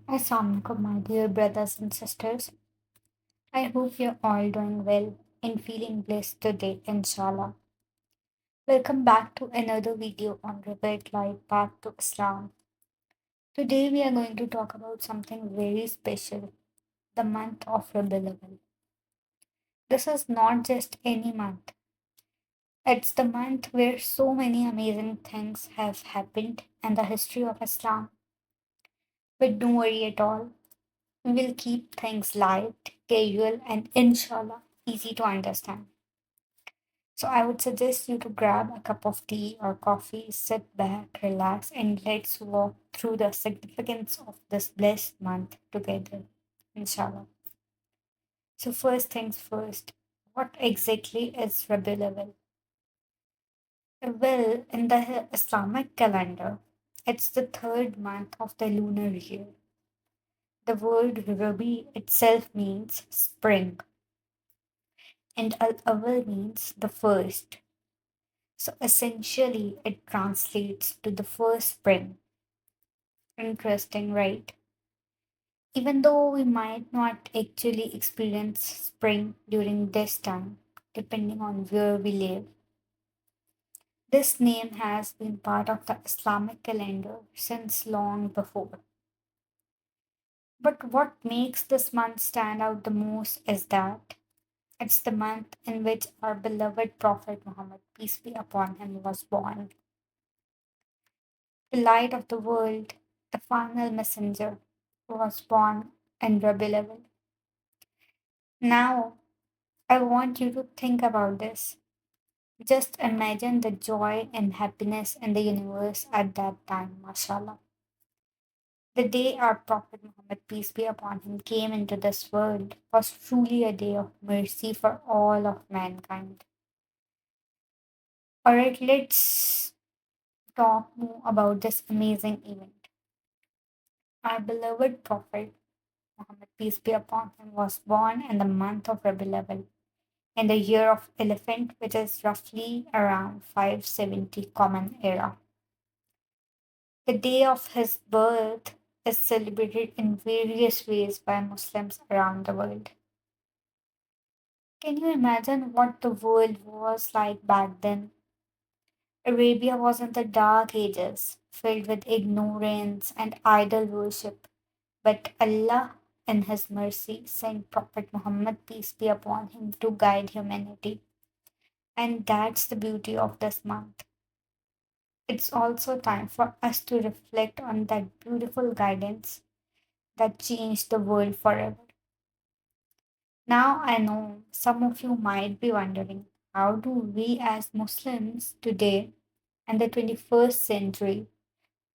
Assalamu alaikum, my dear brothers and sisters. I hope you're all doing well and feeling blessed today, inshallah. Welcome back to another video on Revert Life Path to Islam. Today we are going to talk about something very special, the month of Rabi Al-Awwal. This is not just any month. It's the month where so many amazing things have happened in the history of Islam. But don't worry at all. We will keep things light, casual, and inshallah easy to understand. So I would suggest you to grab a cup of tea or coffee, sit back, relax, and let's walk through the significance of this blessed month together, inshallah. So first things first, what exactly is Rabiul Awwal? Well, in the Islamic calendar, it's the third month of the lunar year. The word Rabi itself means spring, and Al-Awwal means the first. So essentially, it translates to the first spring. Interesting, right? Even though we might not actually experience spring during this time, depending on where we live, this name has been part of the Islamic calendar since long before. But what makes this month stand out the most is that it's the month in which our beloved Prophet Muhammad, peace be upon him, was born. The light of the world, the final messenger, was born in Rabi Al-Awwal. Now, I want you to think about this. Just imagine the joy and happiness in the universe at that time, mashallah. The day our Prophet Muhammad, peace be upon him, came into this world was truly a day of mercy for all of mankind. Alright, let's talk more about this amazing event. Our beloved Prophet Muhammad, peace be upon him, was born in the month of Rabiul Awwal in the year of elephant, which is roughly around 570 Common Era. The day of his birth is celebrated in various ways by Muslims around the world. Can you imagine what the world was like back then? Arabia was in the dark ages, filled with ignorance and idol worship. But Allah, in His mercy, sent Prophet Muhammad, peace be upon him, to guide humanity. And that's the beauty of this month. It's also time for us to reflect on that beautiful guidance that changed the world forever. Now, I know some of you might be wondering, how do we as Muslims today in the 21st century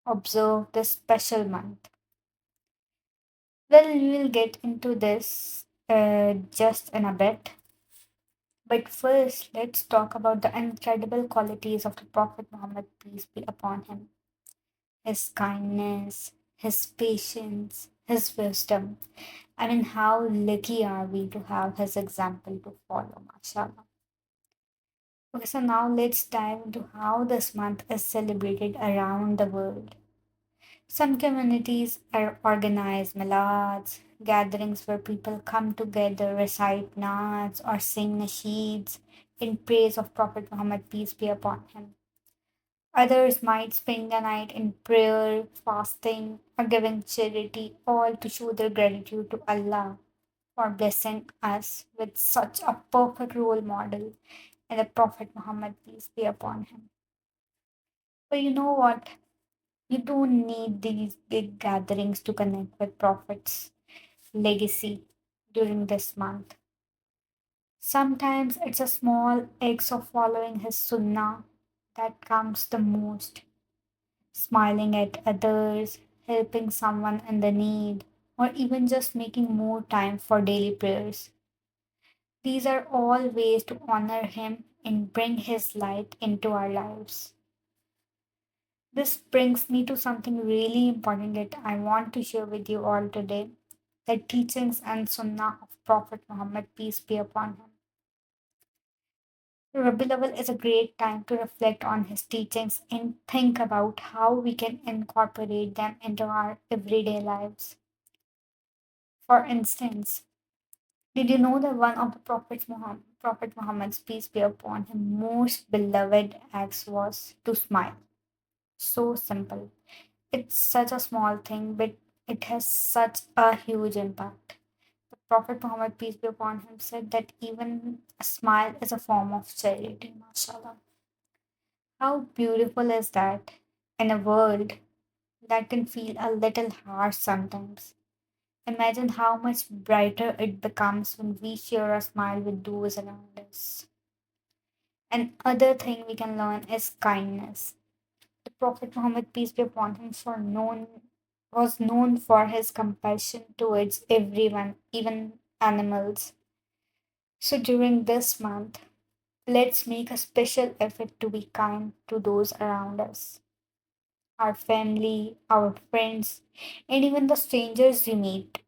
observe this special month? Well, we will get into this just in a bit. But first, let's talk about the incredible qualities of the Prophet Muhammad, peace be upon him. His kindness, his patience, his wisdom. I mean, how lucky are we to have his example to follow, mashallah. Okay, so now let's dive into how this month is celebrated around the world. Some communities are organized milads, gatherings where people come together, recite naats, or sing nasheeds in praise of Prophet Muhammad, peace be upon him. Others might spend the night in prayer, fasting, or giving charity, all to show their gratitude to Allah for blessing us with such a perfect role model in the Prophet Muhammad, peace be upon him. But you know what? You don't need these big gatherings to connect with Prophet's legacy during this month. Sometimes it's a small acts of following his sunnah that counts the most. Smiling at others, helping someone in the need, or even just making more time for daily prayers. These are all ways to honor him and bring his light into our lives. This brings me to something really important that I want to share with you all today, the teachings and sunnah of Prophet Muhammad, peace be upon him. Rabi Awwal is a great time to reflect on his teachings and think about how we can incorporate them into our everyday lives. For instance, did you know that one of the Prophet Muhammad's peace be upon him most beloved acts was to smile? So simple. It's such a small thing, but it has such a huge impact. The Prophet Muhammad, peace be upon him, said that even a smile is a form of charity. MashaAllah. How beautiful is that in a world that can feel a little harsh sometimes? Imagine how much brighter it becomes when we share a smile with those around us. And other thing we can learn is kindness. The Prophet Muhammad, peace be upon him, was known for his compassion towards everyone, even animals. So during this month, let's make a special effort to be kind to those around us, our family, our friends, and even the strangers we meet.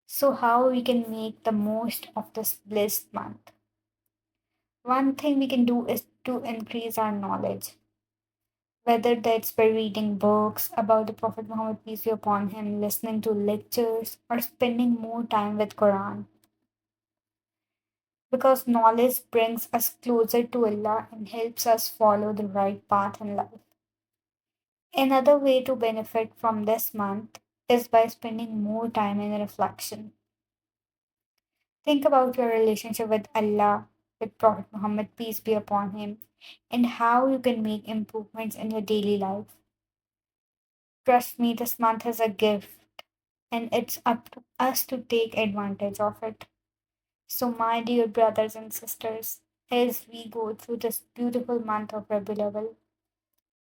So, how we can make the most of this blessed month? One thing we can do is to increase our knowledge, whether that's by reading books about the Prophet Muhammad, peace be upon him, listening to lectures, or spending more time with Quran. Because knowledge brings us closer to Allah and helps us follow the right path in life. Another way to benefit from this month is by spending more time in reflection. Think about your relationship with Allah, with Prophet Muhammad, peace be upon him, and how you can make improvements in your daily life. Trust me, this month is a gift, and it's up to us to take advantage of it. So, my dear brothers and sisters, as we go through this beautiful month of Rabi-ul-awwal,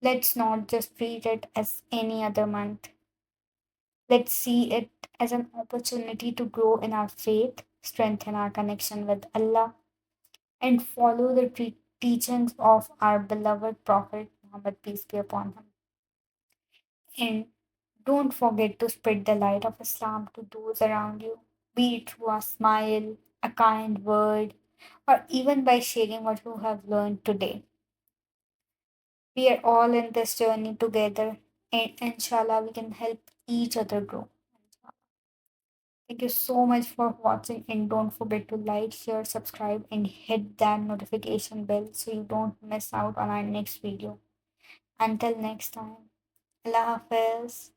let's not just treat it as any other month. Let's see it as an opportunity to grow in our faith, strengthen our connection with Allah, and follow the teachings of our beloved Prophet Muhammad, peace be upon him. And don't forget to spread the light of Islam to those around you, be it through a smile, a kind word, or even by sharing what you have learned today. We are all in this journey together, and inshallah, we can help each other grow. Thank you so much for watching, and don't forget to like, share, subscribe, and hit that notification bell so you don't miss out on our next video. Until next time, Allah Hafiz.